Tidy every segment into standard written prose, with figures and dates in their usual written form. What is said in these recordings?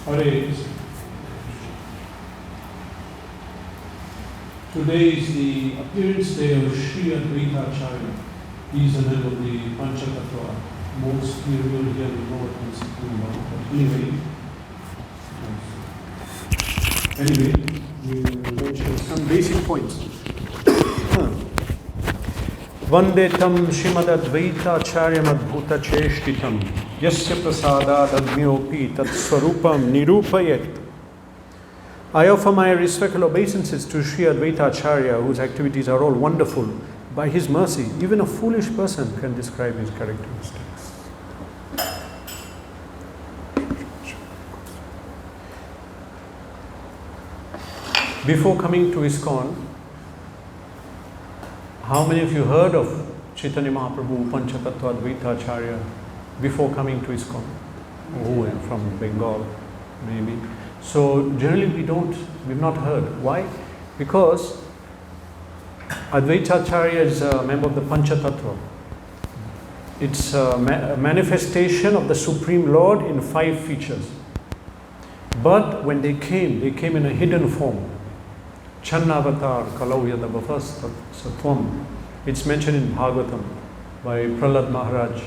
Hare Krishna. Today is the appearance day of Sri Advaitacarya. He is the head of the Panchatattva. Most people here know what I'm speaking about. But anyway, we will mention some basic points. Vandetam Srimad Advaitacharyam Adbhuta Cheshtitam Yasya Prasadad Agmyopi Tat Swarupam Nirupayet. I offer my respectful obeisances to Sri Advaitacharya, whose activities are all wonderful. By his mercy, even a foolish person can describe his characteristics. Before coming to ISKCON, how many of you heard of Chaitanya Mahaprabhu, Panchatattva Advaitacharya before coming to ISKCON? Who are from Bengal, maybe. So generally we've not heard. Why? Because Advaitacharya is a member of the Panchatattva. It's a manifestation of the Supreme Lord in 5 features. But when they came in a hidden form. Channavatar Kalau Yadabhafas Satvam. It's mentioned in Bhagavatam by Prahlad Maharaj,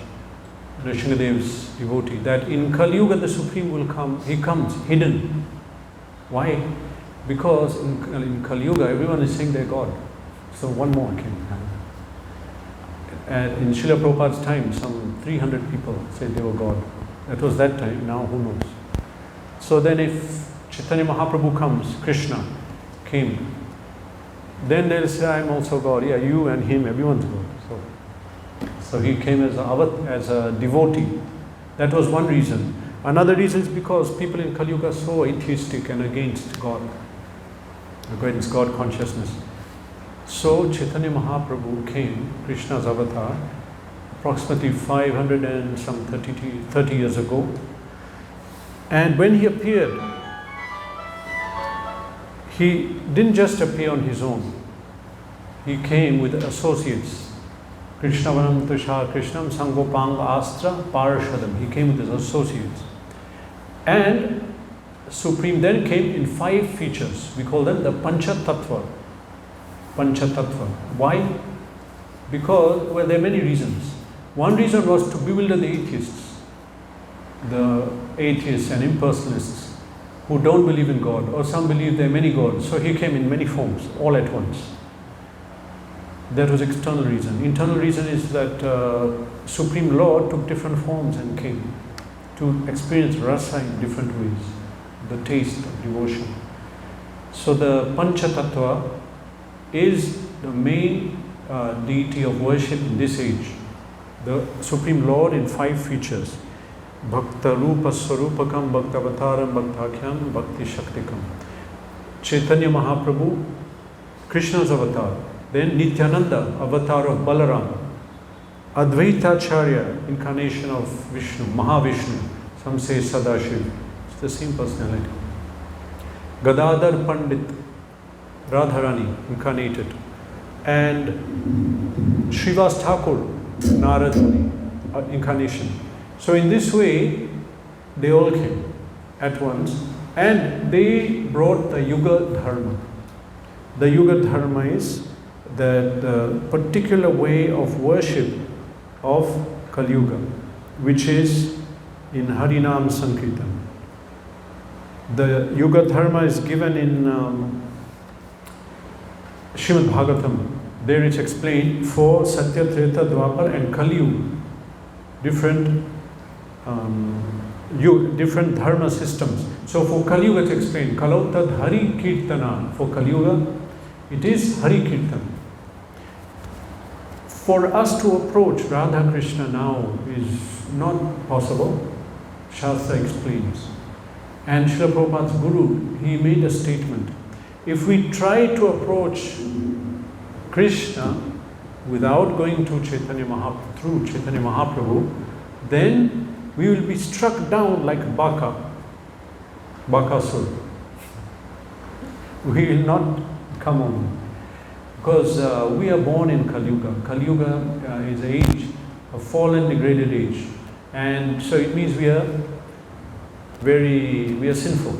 Nrsingadev's devotee, that in Kali Yuga the Supreme will come. He comes hidden. Why? Because in Kali Yuga everyone is saying they're God. So one more came. And in Srila Prabhupada's time, some 300 people said they were God. That was that time. Now who knows? So then if Chaitanya Mahaprabhu comes, Krishna came, then they'll say, I'm also God. Yeah, you and him, everyone's God. So he came as a devotee. That was one reason. Another reason is because people in Kali Yuga are so atheistic and against God, against God consciousness. So Chaitanya Mahaprabhu came, Krishna's avatar, approximately 530 years ago. And when he appeared, he didn't just appear on his own. He came with associates. Krishnavanam Tushar Krishnam Sangopang Astra Parashadam. He came with his associates. And Supreme then came in 5 features. We call them the Panchatattva. Panchatattva. Why? Because, well, there are many reasons. One reason was to bewilder the atheists and impersonalists who don't believe in God, or some believe there are many gods. So he came in many forms, all at once. That was external reason. Internal reason is that Supreme Lord took different forms and came to experience rasa in different ways, the taste of devotion. So the Panchatattva is the main deity of worship in this age. The Supreme Lord in 5 features. Bhakta Rupa Swarupakam, Bhakta Avataram, Bhaktakhyam, Bhakti Shaktikam. Chaitanya Mahaprabhu, Krishna's avatar. Then Nityananda, avatar of Balaram. Advaitacharya, incarnation of Vishnu, Mahavishnu. Some say Sadashiv. It's the same personality. Gadadhar Pandit, Radharani, incarnated. And Srivas Thakur, Narad Muni, incarnation. So in this way, they all came at once. And they brought the Yuga Dharma. The Yuga Dharma is the particular way of worship of Kali Yuga, which is in Harinam Sankirtan. The Yuga Dharma is given in Srimad Bhagavatam. There it's explained for Satya, Treta, Dwapar and Kali Yuga. Different dharma systems. So for Kali Yuga it's explained, Kalautad Hari Kirtana. For Kali Yuga, it is Hari Kirtan. For us to approach Radha Krishna now is not possible. Shastra explains. And Srila Prabhupada's Guru, he made a statement. If we try to approach Krishna without going to through Chaitanya Mahaprabhu, then we will be struck down like Bakasur. We will not come on. Because we are born in Kali Yuga. Kali Yuga is an age, a fallen, degraded age. And so it means we are we are sinful.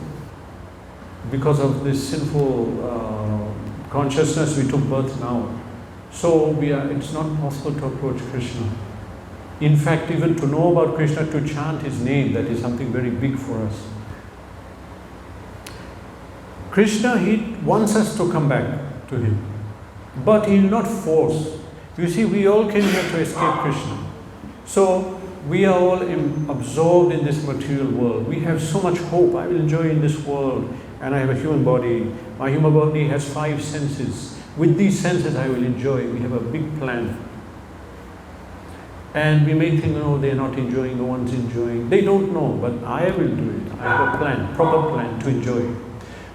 Because of this sinful consciousness, we took birth now. So it's not possible to approach Krishna. In fact, even to know about Krishna, to chant his name, that is something very big for us. Krishna, he wants us to come back to him, but he will not force. You see, we all came here to escape Krishna. So we are all absorbed in this material world. We have so much hope. I will enjoy in this world, and I have a human body. My human body has 5 senses. With these senses I will enjoy. We have a big plan. And we may think, no, they are not enjoying, no one's enjoying. They don't know, but I will do it. I have a plan, proper plan to enjoy.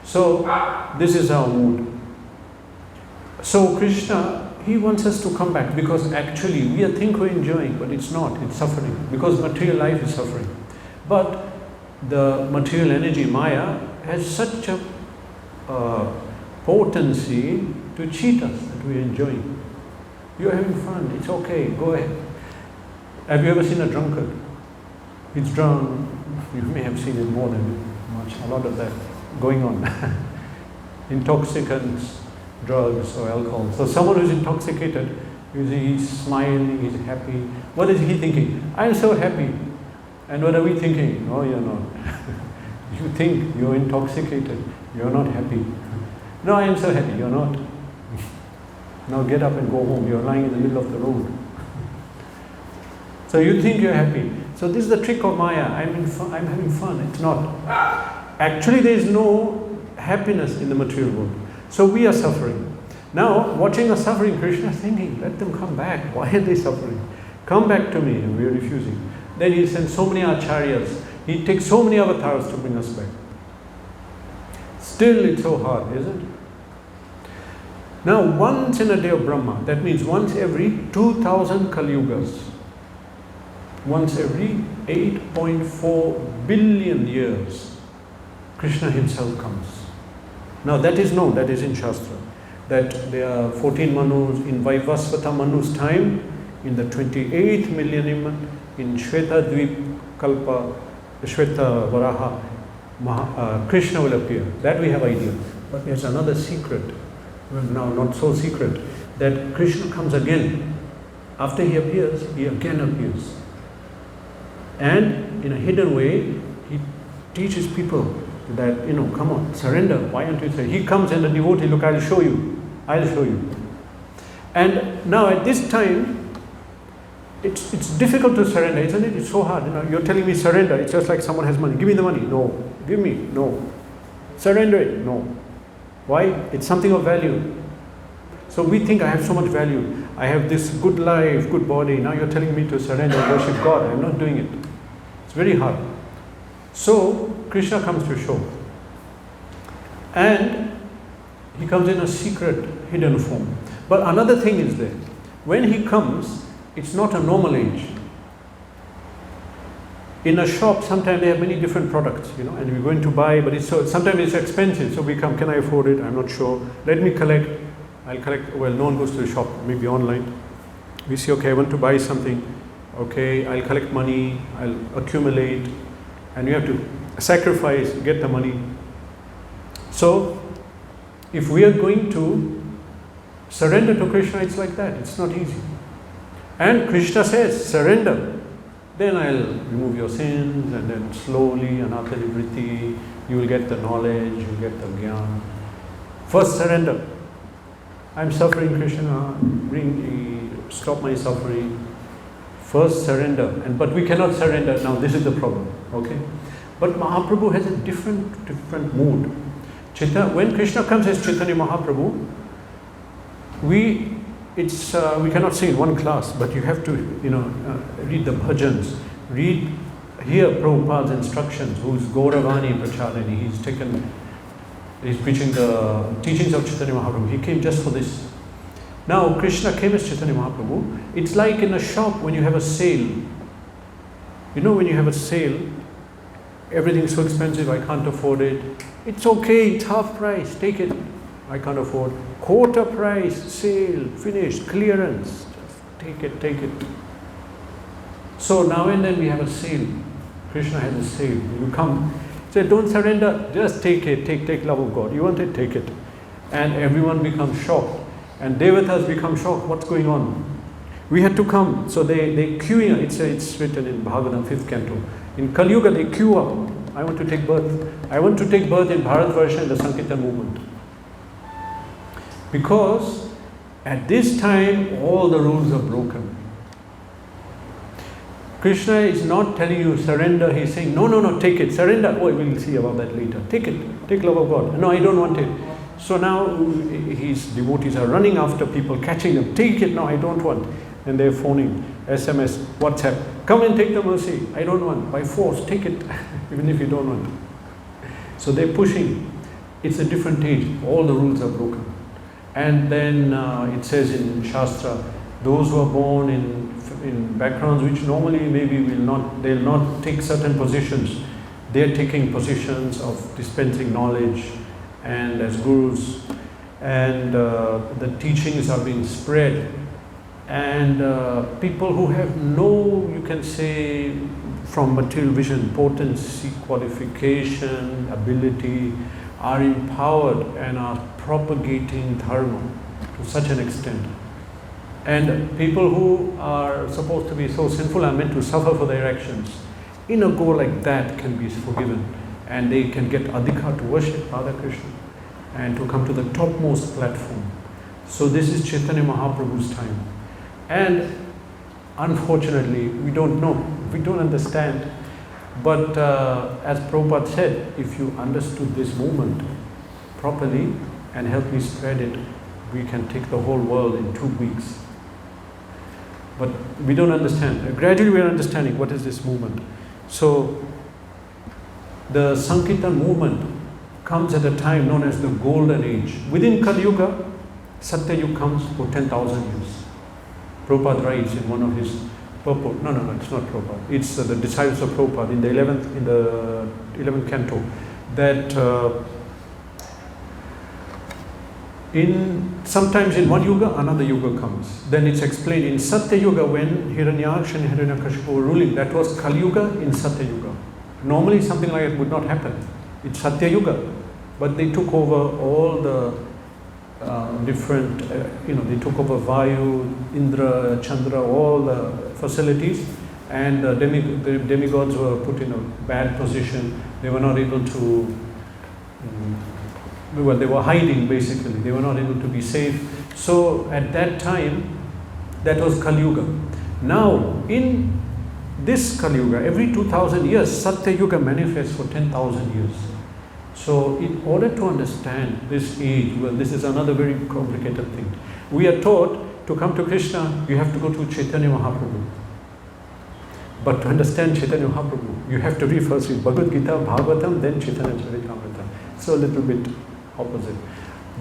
So this is our mood. So Krishna, he wants us to come back, because actually we think we're enjoying, but it's not, it's suffering, because material life is suffering. But the material energy, Maya, has such a potency to cheat us that we're enjoying. You're having fun, it's okay, go ahead. Have you ever seen a drunkard? He's drunk. You may have seen it more than much, a lot of that going on. Intoxicants, drugs or alcohol. So someone who's intoxicated, you see he's smiling, he's happy. What is he thinking? I'm so happy. And what are we thinking? No, you're not. You think you're intoxicated, you're not happy. No, I am so happy, you're not. Now get up and go home, you're lying in the middle of the road. So you think you're happy. So this is the trick of Maya. I'm having fun. It's not. Actually, there is no happiness in the material world. So we are suffering. Now, watching us suffering, Krishna is thinking, let them come back. Why are they suffering? Come back to me. And we are refusing. Then he sends so many acharyas. He takes so many avatars to bring us back. Still, it's so hard, isn't it? Now, once in a day of Brahma, that means once every 2000 Kali Yugas. Once every 8.4 billion years, Krishna himself comes. Now that is known, that is in Shastra, that there are 14 Manus in Vaivasvata Manu's time, in the 28th millennium, in Shweta Dvip Kalpa, Shweta Varaha, Krishna will appear. That we have idea. But there's another secret, well now not so secret, that Krishna comes again. After he appears, he again appears. And in a hidden way, he teaches people that, come on, surrender. Why aren't you saying? He comes and the devotee, look, I'll show you. I'll show you. And now at this time, it's difficult to surrender, isn't it? It's so hard. You're telling me surrender. It's just like someone has money. Give me the money. No. Give me. No. Surrender it. No. Why? It's something of value. So we think I have so much value. I have this good life, good body. Now you're telling me to surrender, worship God. I'm not doing it. It's very hard. So Krishna comes to show. And he comes in a secret, hidden form. But another thing is there. When he comes, it's not a normal age. In a shop, sometimes they have many different products, and we're going to buy, but sometimes it's expensive. So we come, can I afford it? I'm not sure. Let me collect. I'll collect. Well, no one goes to the shop, maybe online. We say, okay, I want to buy something. Okay, I'll collect money, I'll accumulate, and you have to sacrifice, get the money. So, if we are going to surrender to Krishna, it's like that. It's not easy. And Krishna says, surrender. Then I'll remove your sins, and then slowly, anatha-nivritti, you will get the knowledge, you will get the jnana. First, surrender. I'm suffering, Krishna, stop my suffering. First, surrender. But we cannot surrender. Now, this is the problem. Okay? But Mahaprabhu has a different mood. When Krishna comes as Chaitanya Mahaprabhu, we cannot say in one class, but you have to, read the bhajans, hear Prabhupada's instructions, who's Gauravani Prachalini. He's preaching the teachings of Chaitanya Mahaprabhu. He came just for this. Now, Krishna came as Chaitanya Mahaprabhu. It's like in a shop when you have a sale. When you have a sale, everything's so expensive, I can't afford it. It's okay, it's half price, take it. I can't afford. Quarter price, sale, finished, clearance. Just take it. So now and then we have a sale. Krishna has a say. You come, say, don't surrender, just take it, take love of God. You want it, take it. And everyone becomes shocked. And Devatas become shocked, what's going on? We had to come, so they queuing, it's written in Bhagavatam 5th canto. In Kali Yuga they queue up, I want to take birth. I want to take birth in Bharatvarsha in the Sankirtan movement. Because at this time all the rules are broken. Krishna is not telling you surrender, he's saying, no, take it, surrender. Oh, we'll see about that later. Take it, take love of God. No, I don't want it. So now his devotees are running after people, catching them. Take it, no, I don't want. And they're phoning, SMS, WhatsApp, come and take the mercy. I don't want. By force, take it, even if you don't want. So they're pushing. It's a different age. All the rules are broken. And then it says in Shastra, those who are born in backgrounds which normally maybe they'll not take certain positions. They're taking positions of dispensing knowledge and as gurus, and the teachings are being spread, and people who have no, you can say, from material vision, potency, qualification, ability, are empowered and are propagating dharma to such an extent. And people who are supposed to be so sinful are meant to suffer for their actions. In a go like that can be forgiven, and they can get adhikar to worship Radha Krishna and to come to the topmost platform. So this is Chaitanya Mahaprabhu's time. And unfortunately, we don't know, we don't understand. But as Prabhupada said, if you understood this movement properly and help me spread it, we can take the whole world in 2 weeks. But we don't understand. Gradually we are understanding what is this movement. So the Sankirtan movement comes at a time known as the Golden Age. Within Kali Yuga, Satya Yuga comes for 10,000 years. Prabhupada writes in one of his purport, no, it's not Prabhupada, it's the disciples of Prabhupada in the 11th canto, that sometimes in one yuga, another yuga comes. Then it's explained in Satya Yuga, when Hiranyaksha and Hiranyakashipu were ruling, that was Kali Yuga in Satya Yuga. Normally something like that would not happen. It's Satya Yuga. But they took over all the different, they took over Vayu, Indra, Chandra, all the facilities, and the demigods were put in a bad position. They were not able to, they were hiding basically. They were not able to be safe. So at that time, that was Kali Yuga. Now, in this Kali Yuga, every 2000 years, Satya Yuga manifests for 10,000 years. So in order to understand this age, well, this is another very complicated thing. We are taught to come to Krishna, you have to go to Chaitanya Mahaprabhu. But to understand Chaitanya Mahaprabhu, you have to read first with Bhagavad Gita, Bhagavatam, then Chaitanya Charitamrita. So a little bit opposite.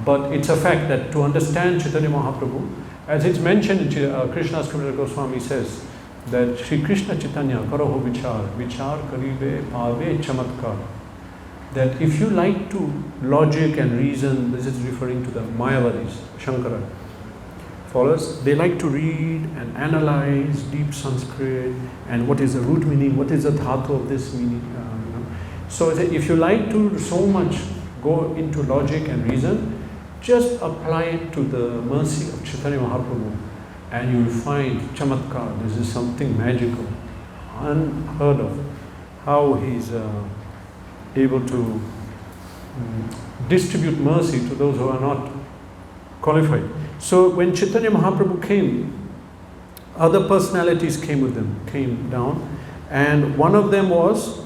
But it's a fact that to understand Chaitanya Mahaprabhu, as it's mentioned in Krishna's Srimad Goswami says, that Shri Krishna Chaitanya karaho vichar, vichar karibe pave chamatkar. That if you like to logic and reason, this is referring to the Mayavadis, Shankara followers, they like to read and analyze deep Sanskrit and what is the root meaning, what is the dhatu of this meaning. So if you like to so much go into logic and reason, just apply it to the mercy of Chaitanya Mahaprabhu and you will find chamatkar. This is something magical, unheard of, how he's able to distribute mercy to those who are not qualified. So when Chaitanya Mahaprabhu came, other personalities came down, and one of them was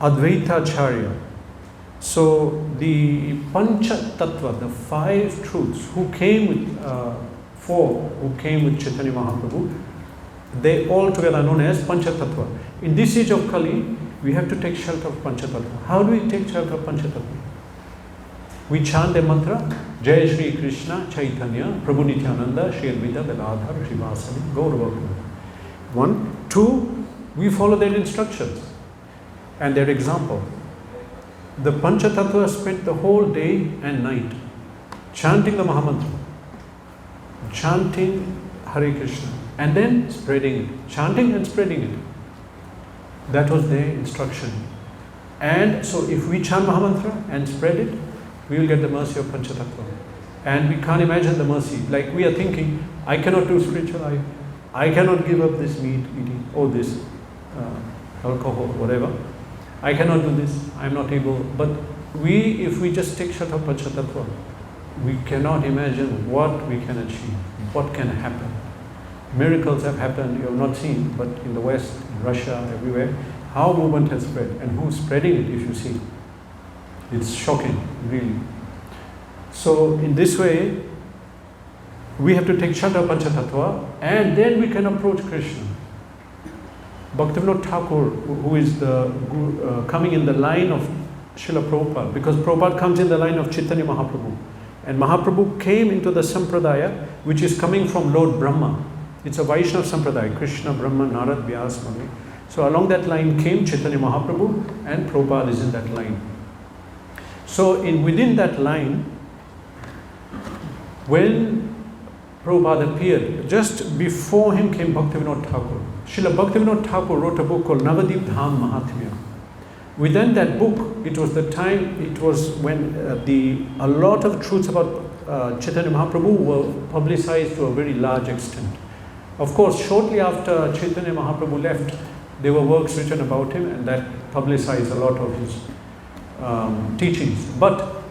Advaitacarya. So the Pancha Tattva, the 5 truths, who came with 4 who came with Chaitanya Mahaprabhu, they all together are known as Pancha Tattva. In this age of Kali, we have to take shelter of Pancha Tattva. How do we take shelter of Pancha Tattva? We chant the mantra, Jai Shri Krishna Chaitanya Prabhu Nityananda Shri Advaita Gadadhar Srivasadi Gaurava. 1. 2, we follow their instructions and their example. The Pancha Tattva spent the whole day and night chanting the Mahamantra, chanting Hare Krishna, and then spreading it, chanting and spreading it. That was their instruction. And so if we chant Mahamantra and spread it, we will get the mercy of Panchatattva. And we can't imagine the mercy. Like we are thinking, I cannot do spiritual life. I cannot give up this meat eating or this alcohol, whatever. I cannot do this. I'm not able. But if we just take Shata Panchatattva, we cannot imagine what we can achieve, what can happen. Miracles have happened, you have not seen, but in the West, in Russia, everywhere, how movement has spread and who's spreading it if you see. It's shocking, really. So in this way, we have to take Shata Panchatattva and then we can approach Krishna. Bhaktivinoda Thakur, who is the coming in the line of Srila Prabhupada, because Prabhupada comes in the line of Chaitanya Mahaprabhu. And Mahaprabhu came into the Sampradaya, which is coming from Lord Brahma. It's a Vaishnava Sampradaya, Krishna, Brahma, Narad, Vyas, Mani. So along that line came Chaitanya Mahaprabhu, and Prabhupada is in that line. So within that line, when Prabhupada appeared, just before him came Bhaktivinoda Thakur. Srila Bhaktivinoda Thakur wrote a book called Navadip Dham Mahatmya. Within that book, it was when a lot of truths about Chaitanya Mahaprabhu were publicized to a very large extent. Of course, shortly after Chaitanya Mahaprabhu left, there were works written about him, and that publicized a lot of his teachings. But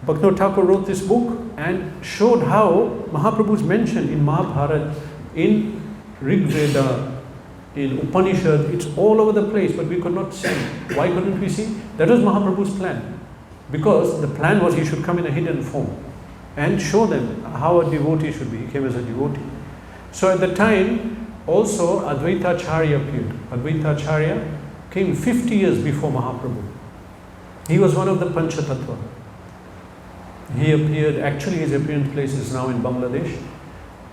Bhaktivinoda Thakur wrote this book and showed how Mahaprabhu is mentioned in Mahabharata, in Rig Veda, in Upanishad. It's all over the place, but we could not see. Why couldn't we see? That was Mahaprabhu's plan. Because the plan was he should come in a hidden form and show them how a devotee should be. He came as a devotee. So at the time, also Advaitacarya appeared. Advaitacarya came 50 years before Mahaprabhu. He was one of the Panchatattva. He appeared, actually his appearance place is now in Bangladesh.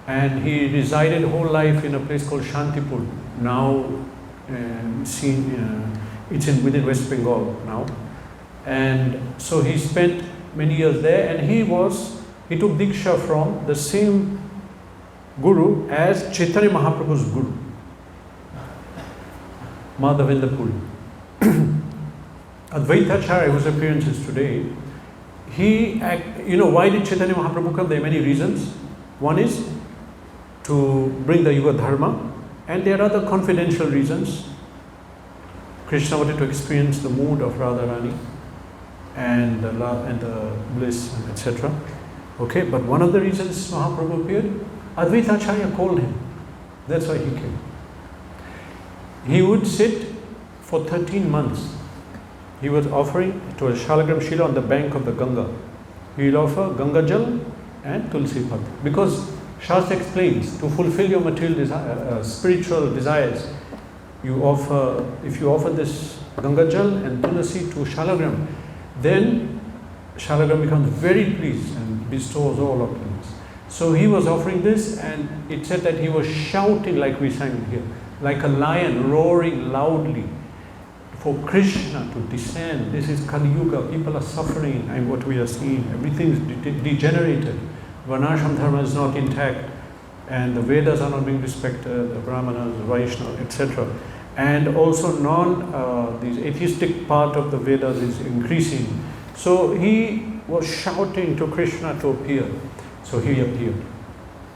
And he resided whole life in a place called Shantipur. Now it's within West Bengal now. And so he spent many years there, and he took Diksha from the same Guru as Chaitanya Mahaprabhu's Guru, Madhavendra Puri. Advaitacharya, whose appearance is today, why did Chaitanya Mahaprabhu come? There are many reasons. One is to bring the Yuga Dharma, and there are other confidential reasons. Krishna wanted to experience the mood of Radharani and the love and the bliss, etc. Okay, but one of the reasons Mahaprabhu appeared, Advaitacharya called him. That's why he came. He would sit for 13 months. He was offering to a Shalagram Shila on the bank of the Ganga. He will offer Ganga Jal and Tulsi Pat. Because Shastra explains, to fulfill your material spiritual desires, if you offer this Ganga Jal and Tulsi to Shalagram, then Shalagram becomes very pleased and bestows all opulence. So he was offering this, and it said that he was shouting, like we sang here, like a lion roaring loudly for Krishna to descend. This is Kali Yuga. People are suffering, and what we are seeing, everything is degenerated. Varnashram Dharma is not intact, and the Vedas are not being respected, the Brahmanas, the Vaishnavas, etc. And also this atheistic part of the Vedas is increasing. So he was shouting to Krishna to appear. So he appeared.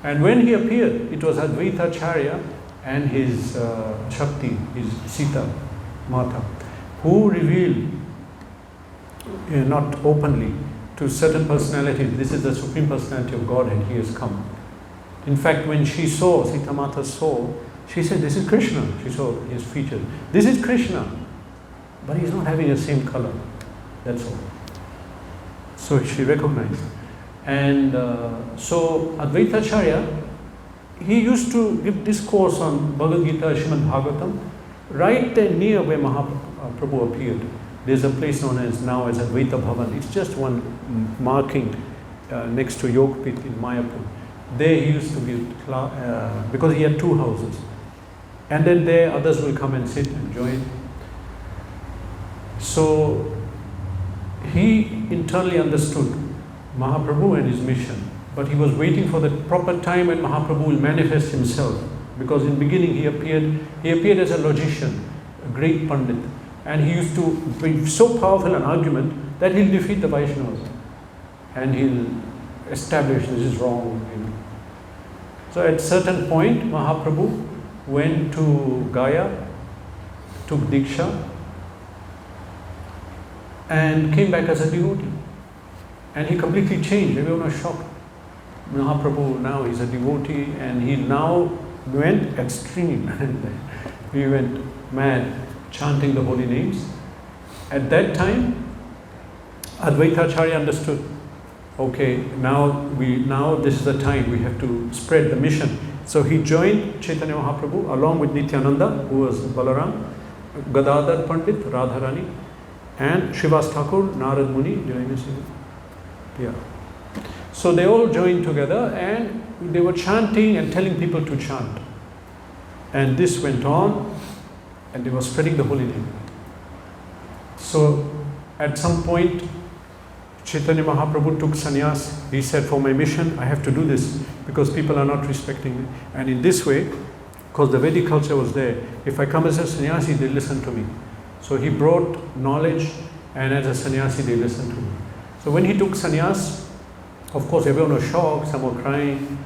And when he appeared, it was Advaitacharya and his Shakti, his Sita, Mata, who revealed, not openly, to certain personalities, this is the Supreme Personality of Godhead, he has come. In fact, when Sita Mata saw, she said, this is Krishna. She saw his features. This is Krishna, but he's not having the same color. That's all. So she recognized. And so Advaitacharya, he used to give discourse on Bhagavad Gita, Srimad Bhagavatam, right there near where Mahaprabhu appeared. There's a place known as Advaita Bhavan. It's just one marking next to Yogpit in Mayapur. There he used to give class, because he had two houses. And then there others will come and sit and join. So he internally understood Mahaprabhu and his mission, but he was waiting for the proper time when Mahaprabhu will manifest himself, because in the beginning he appeared as a logician. a great Pandit. And he used to be so powerful an argument that he'll defeat the Vaishnavas. And he'll establish this is wrong. So at certain point, Mahaprabhu went to Gaya, took Diksha, and came back as a devotee. And he completely changed. Everyone was shocked. Mahaprabhu now is a devotee, and he now went extreme. He went mad, chanting the holy names. At that time, Advaitacarya understood, okay, now this is the time we have to spread the mission. So he joined Chaitanya Mahaprabhu along with Nityananda, who was Balaram, Gadadhar Pandit, Radharani, and Srivas Thakur, Narad Muni. Did I miss it? Yeah. So they all joined together and they were chanting and telling people to chant. And this went on and they were spreading the holy name. So at some point, Chaitanya Mahaprabhu took sannyas. He said, for my mission, I have to do this because people are not respecting me. And in this way, because the Vedic culture was there, if I come as a sannyasi, they listen to me. So he brought knowledge, and as a sannyasi, they listened to me. So when he took sannyas, of course, everyone was shocked, some were crying.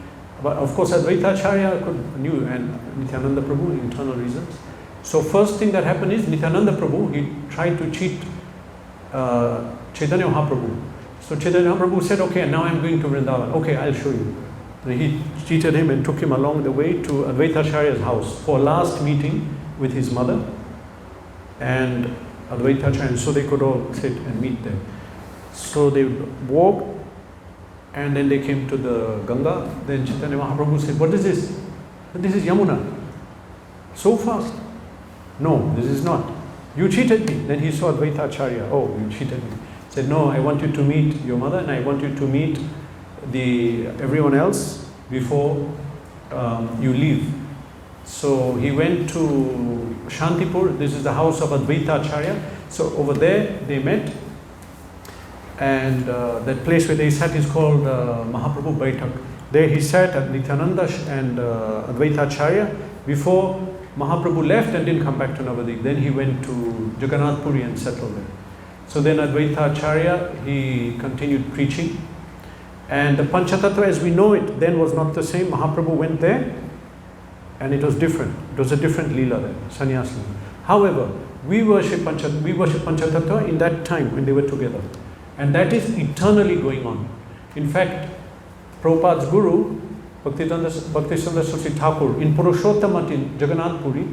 But of course, Advaitacharya knew, and Nityananda Prabhu, internal reasons. So first thing that happened is Nityananda Prabhu, he tried to cheat Chaitanya Mahaprabhu. So Chaitanya Mahaprabhu said, okay, now I'm going to Vrindavan. Okay, I'll show you. And he cheated him and took him along the way to Advaitacharya's house for a last meeting with his mother and Advaitacharya, and so they could all sit and meet there. So they walked, and then they came to the Ganga. Then Chaitanya Mahaprabhu said, what is this? This is Yamuna. So fast. No, this is not. You cheated me. Then he saw Advaitacharya. Oh, you cheated me. He said, no, I want you to meet your mother and I want you to meet everyone else before you leave. So he went to Shantipur. This is the house of Advaitacharya. So over there they met. And that place where they sat is called Mahaprabhu Baitak. There he sat at Nityananda and Advaitacharya before Mahaprabhu left and didn't come back to Navadvip. Then he went to Jagannath Puri and settled there. So then Advaitacharya, he continued preaching. And the Panchatattva as we know it then was not the same. Mahaprabhu went there and it was different. It was a different Leela there, Sannyas Leela. However, we worship Panchatattva in that time when they were together. And that is eternally going on. In fact, Prabhupada's guru, Bhaktisiddhanta Saraswati Thakur, in Purushottamat in Jagannath Puri,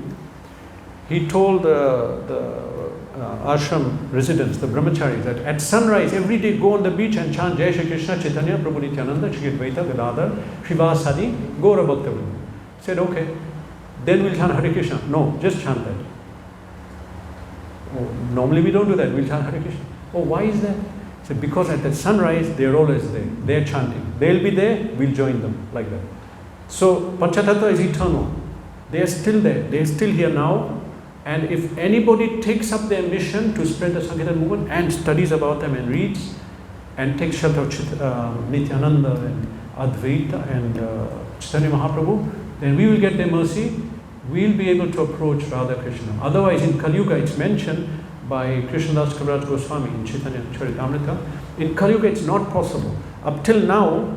he told the ashram residents, the brahmacharis, that at sunrise every day go on the beach and chant Jai Shri Krishna, Chaitanya, Prabhu Nityananda, Shri Advaita, Gadadhar, Srivasadi, Gaura Bhaktavrinda. Said, okay, then we'll chant Hare Krishna. No, just chant that. Oh, normally we don't do that, we'll chant Hare Krishna. Oh, why is that? Said, because at the sunrise, they're always there. They're chanting. They'll be there, we'll join them, like that. So, Panchatattva is eternal. They are still there. They are still here now. And if anybody takes up their mission to spread the Sankirtan movement and studies about them and reads and takes shelter of Nityananda and Advaita and Chaitanya Mahaprabhu, then we will get their mercy. We'll be able to approach Radha Krishna. Otherwise, in Kali Yuga, it's mentioned by Krishnadas Kaviraj Goswami in Chaitanya Charitamrita. In Kali Yuga, it's not possible. Up till now,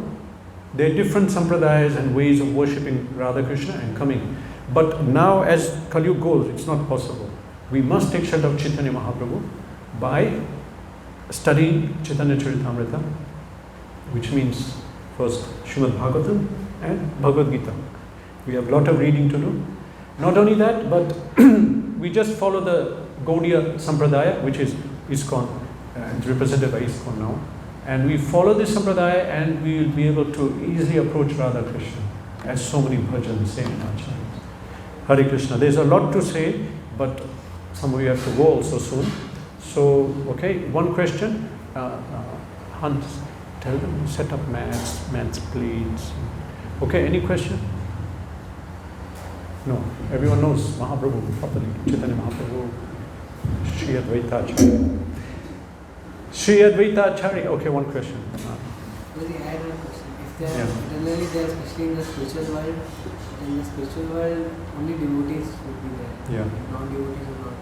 there are different sampradayas and ways of worshipping Radha Krishna and coming. But now, as Kali Yuga goes, it's not possible. We must take shelter of Chaitanya Mahaprabhu by studying Chaitanya Charitamrita, which means first Srimad Bhagavatam and Bhagavad Gita. We have a lot of reading to do. Not only that, but we just follow the Gaudiya Sampradaya, which is ISKCON, it's represented by ISKCON now. And we follow this Sampradaya and we will be able to easily approach Radha Krishna, as so many bhajans say in our chants. Hare Krishna. There's a lot to say, but some of you have to go also soon. So, okay, one question. Hans, tell them, set up mats, please. Okay, any question? No, everyone knows Mahaprabhu properly. Chaitanya Mahaprabhu, Sri Advaitacharya. Sri Advaitacharya. Okay, one question. Maybe I have one question. If they are generally they are especially in the spiritual world, in the spiritual world only devotees would be there. Yeah. Non-devotees would not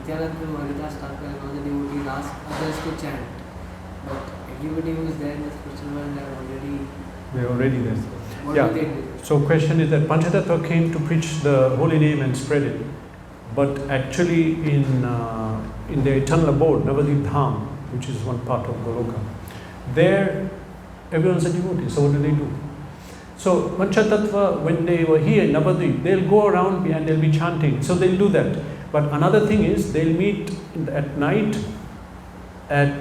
Nityananda and Haridas Thakur and all the devotees ask others to chant. But everybody who is there in the spiritual world They're already there. what Yeah. do they do? So question is that Panchatattva came to preach the holy name and spread it. But actually in the eternal abode, Navadip Dham, which is one part of Goloka, there everyone's a devotee. So what do? So Panchatattva, when they were here in Navadip, they'll go around and they'll be chanting. So they'll do that. But another thing is they'll meet at night at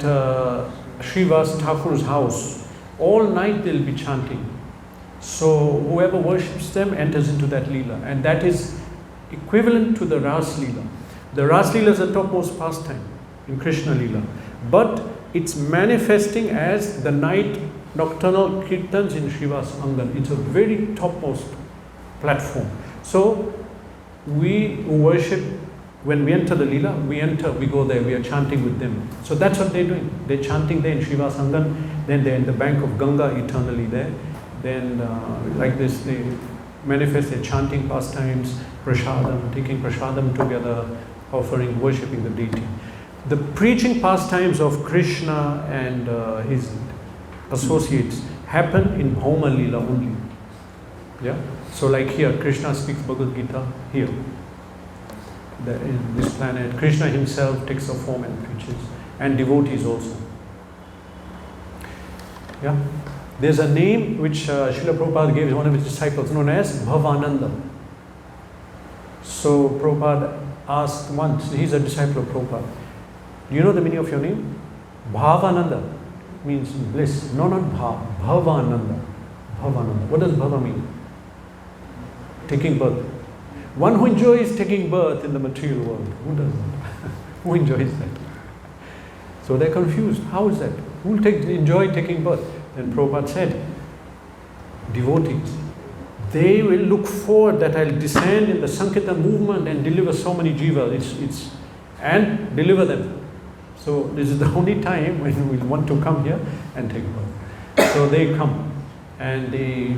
Srivas Thakur's house. All night they'll be chanting. So whoever worships them enters into that Leela. And that is equivalent to the Ras Leela. The Ras Leela is the topmost pastime in Krishna Leela. But it's manifesting as the night nocturnal kirtans in Srivas Angan. It's a very topmost platform. So we who worship, when we enter the Leela, we go there, we are chanting with them. So that's what they're doing. They're chanting there in Srivas Angan, then they're in the bank of Ganga eternally there. Then like this, they manifest their chanting pastimes, prasadam, taking prasadam together, offering, worshipping the deity. The preaching pastimes of Krishna and his associates happen in Bhauma Leela only. Yeah. So like here, Krishna speaks Bhagavad Gita here. In this planet, Krishna himself takes a form and preaches, and devotees also. Yeah. There's a name which Srila Prabhupada gave one of his disciples, known as Bhavananda. So Prabhupada asked once, he's a disciple of Prabhupada, do you know the meaning of your name? Bhavananda means bliss. No, not Bhav. Bhavananda. Bhavananda. What does Bhava mean? Taking birth. One who enjoys taking birth in the material world. Who does that? Who enjoys that? So they're confused. How is that? Who will enjoy taking birth? Then Prabhupada said, devotees, they will look forward that I'll descend in the Sankirtan movement and deliver so many jivas, and deliver them. So this is the only time when we want to come here and take birth. So they come and they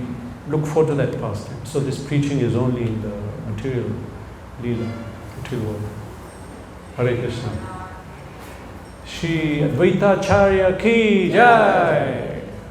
look forward to that pastime. So this preaching is only in the material leela, material world. Hare Krishna. Shri Advaitacarya ki jai.